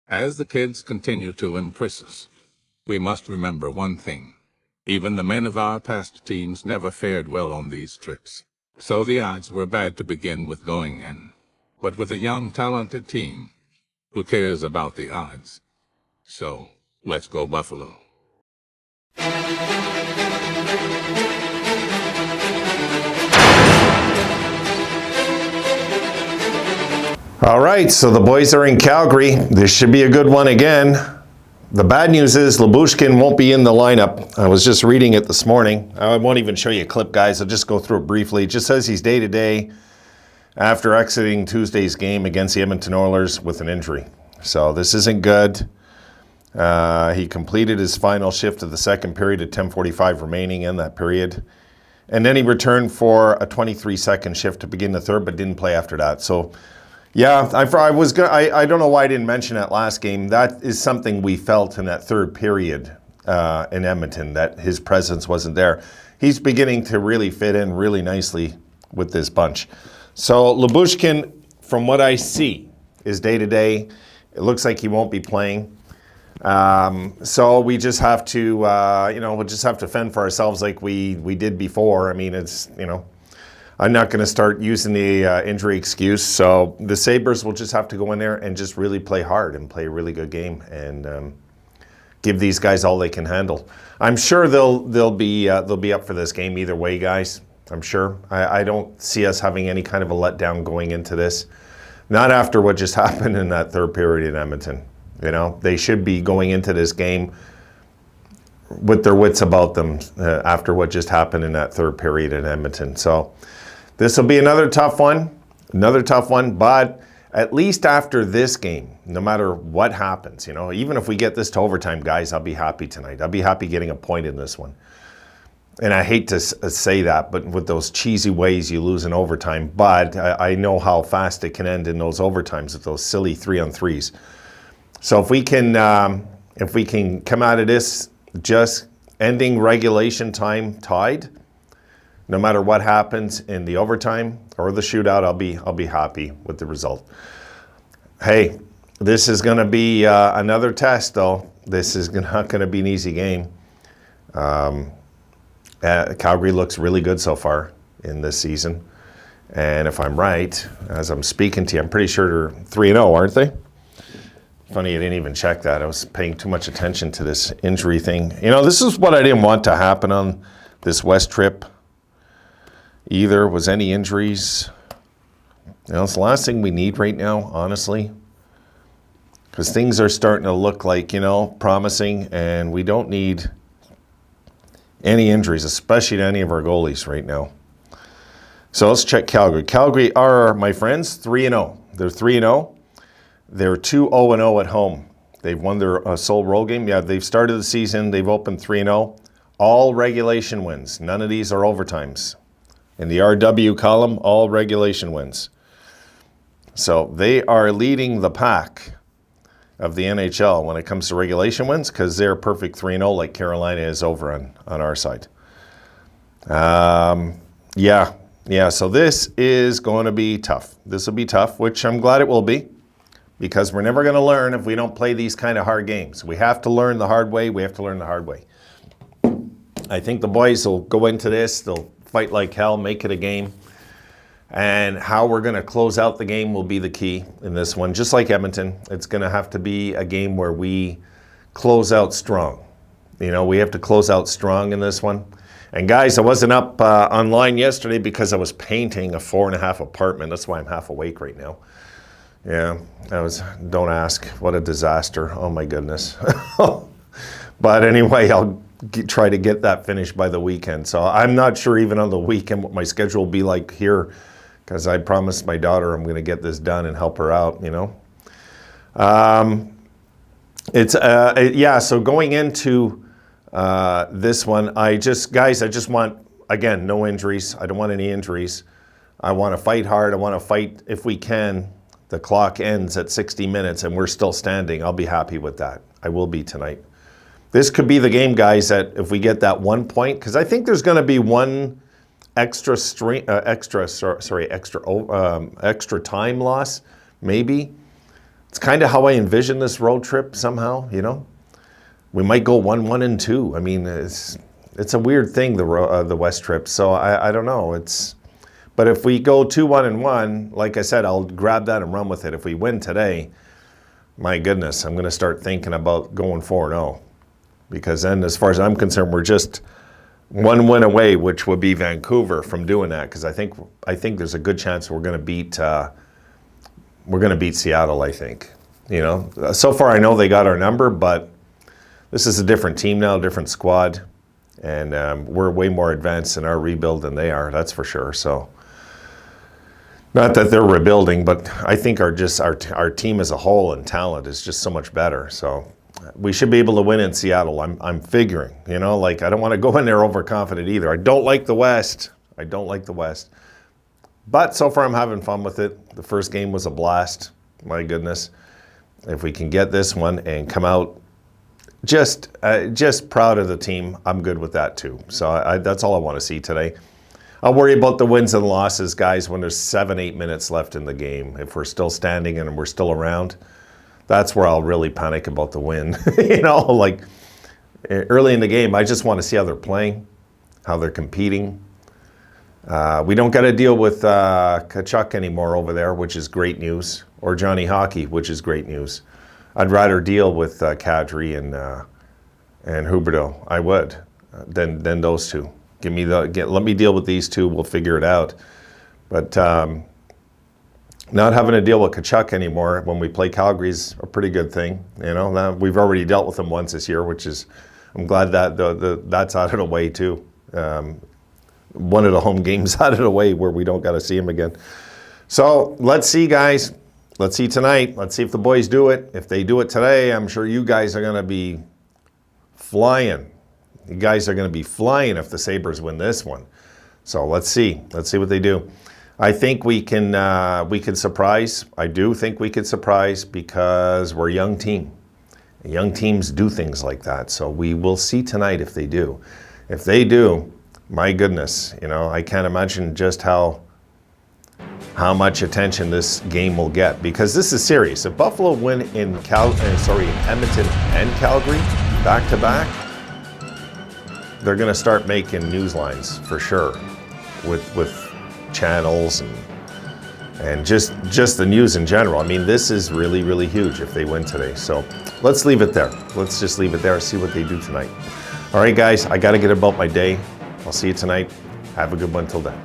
As the kids continue to impress us, we must remember one thing. Even the men of our past teams never fared well on these trips. So the odds were bad to begin with going in. But with a young, talented team, who cares about the odds? So, let's go Buffalo. All right, so the boys are in Calgary. This should be a good one again. The bad news is Lyubushkin won't be in the lineup. I was just reading it this morning. I won't even show you a clip, guys. I'll just go through it briefly. It just says he's day-to-day after exiting Tuesday's game against the Edmonton Oilers with an injury. So this isn't good. He completed his final shift of the second period at 10:45 remaining in that period. And then he returned for a 23-second shift to begin the third, but didn't play after that. So yeah, I don't know why I didn't mention that last game. That is something we felt in that third period in Edmonton, that his presence wasn't there. He's beginning to really fit in really nicely with this bunch. So Lyubushkin, from what I see, is day-to-day. It looks like he won't be playing. So we just have to, we'll just have to fend for ourselves like we did before. I mean, it's, I'm not going to start using the injury excuse. So the Sabres will just have to go in there and just really play hard and play a really good game and give these guys all they can handle. I'm sure they'll be up for this game either way, guys. I'm sure. I don't see us having any kind of a letdown going into this. Not after what just happened in that third period in Edmonton. They should be going into this game with their wits about them after what just happened in that third period in Edmonton. So this will be another tough one, but at least after this game, no matter what happens, even if we get this to overtime, guys, I'll be happy tonight. I'll be happy getting a point in this one. And I hate to say that, but with those cheesy ways you lose in overtime, but I know how fast it can end in those overtimes with those silly 3-on-3s. So if we can come out of this just ending regulation time tied, no matter what happens in the overtime or the shootout, I'll be happy with the result. Hey, this is going to be another test, though. This is not going to be an easy game. Calgary looks really good so far in this season, and if I'm right, as I'm speaking to you, I'm pretty sure they're 3-0, aren't they? Funny, I didn't even check that. I was paying too much attention to this injury thing. This is what I didn't want to happen on this West trip either, was any injuries. It's the last thing we need right now, honestly, because things are starting to look like, promising, and we don't need any injuries, especially to any of our goalies right now. So let's check Calgary. Calgary are, my friends, 3-0. They're 3-0. They're 2-0 at home. They've won their sole road game. Yeah, they've started the season. They've opened 3-0. All regulation wins. None of these are overtimes. In the RW column, all regulation wins. So they are leading the pack of the NHL when it comes to regulation wins, because they're perfect 3-0 like Carolina is over on our side. Yeah, so this is going to be tough. This will be tough, which I'm glad it will be, because we're never going to learn if we don't play these kind of hard games. We have to learn the hard way. I think the boys will go into this. They'll fight like hell, make it a game. And how we're going to close out the game will be the key in this one. Just like Edmonton, it's going to have to be a game where we close out strong. We have to close out strong in this one. And guys, I wasn't up online yesterday because I was painting a 4.5 apartment. That's why I'm half awake right now. Yeah, don't ask. What a disaster. Oh my goodness. But anyway, I'll try to get that finished by the weekend. So I'm not sure even on the weekend what my schedule will be like here, because I promised my daughter I'm going to get this done and help her out, So going into this one, I just want, again, no injuries. I don't want any injuries. I want to fight hard. I want to fight if we can. The clock ends at 60 minutes and we're still standing. I'll be happy with that. I will be tonight. This could be the game, guys, that if we get that 1 point, because I think there's going to be one extra time loss, maybe. It's kind of how I envision this road trip somehow, you know. We might go 1-1-2. I mean, it's a weird thing, the West trip. So I don't know. But if we go 2-1-1, like I said, I'll grab that and run with it. If we win today, my goodness, I'm going to start thinking about going 4-0. Because then, as far as I'm concerned, we're just one win away, which would be Vancouver, from doing that. Because I think there's a good chance we're going to beat Seattle. I think, you know. So far, I know they got our number, but this is a different team now, different squad, and we're way more advanced in our rebuild than they are. That's for sure. So, not that they're rebuilding, but I think our team as a whole and talent is just so much better. So, we should be able to win in Seattle. I'm figuring, you know, like I don't want to go in there overconfident either. I don't like the West. But so far I'm having fun with it. The first game was a blast. My goodness. If we can get this one and come out just proud of the team, I'm good with that too. So that's all I want to see today. I'll worry about the wins and losses, guys, when there's 7-8 minutes left in the game. If we're still standing and we're still around, that's where I'll really panic about the win. You know, like early in the game, I just want to see how they're playing, how they're competing. We don't got to deal with Tkachuk anymore over there, which is great news, or Johnny Hockey, which is great news. I'd rather deal with Kadri and Huberdeau. I would than those two. Let me deal with these two. We'll figure it out. But not having to deal with Tkachuk anymore when we play Calgary's a pretty good thing. You know, we've already dealt with them once this year, which is, I'm glad that that's out of the way too. One of the home games out of the way where we don't got to see him again. So let's see, guys. Let's see tonight. Let's see if the boys do it. If they do it today, I'm sure you guys are going to be flying. You guys are going to be flying if the Sabres win this one. So let's see. Let's see what they do. I think we can surprise. I do think we could surprise because we're a young team. Young teams do things like that. So we will see tonight if they do. If they do, my goodness, you know, I can't imagine just how much attention this game will get, because this is serious. If Buffalo win in Edmonton and Calgary back to back, they're going to start making news lines for sure, with channels and just the news in general. I mean, this is really, really huge if they win today. So let's leave it there. Let's just leave it there and see what they do tonight. All right, guys, I got to get about my day. I'll see you tonight. Have a good one till then.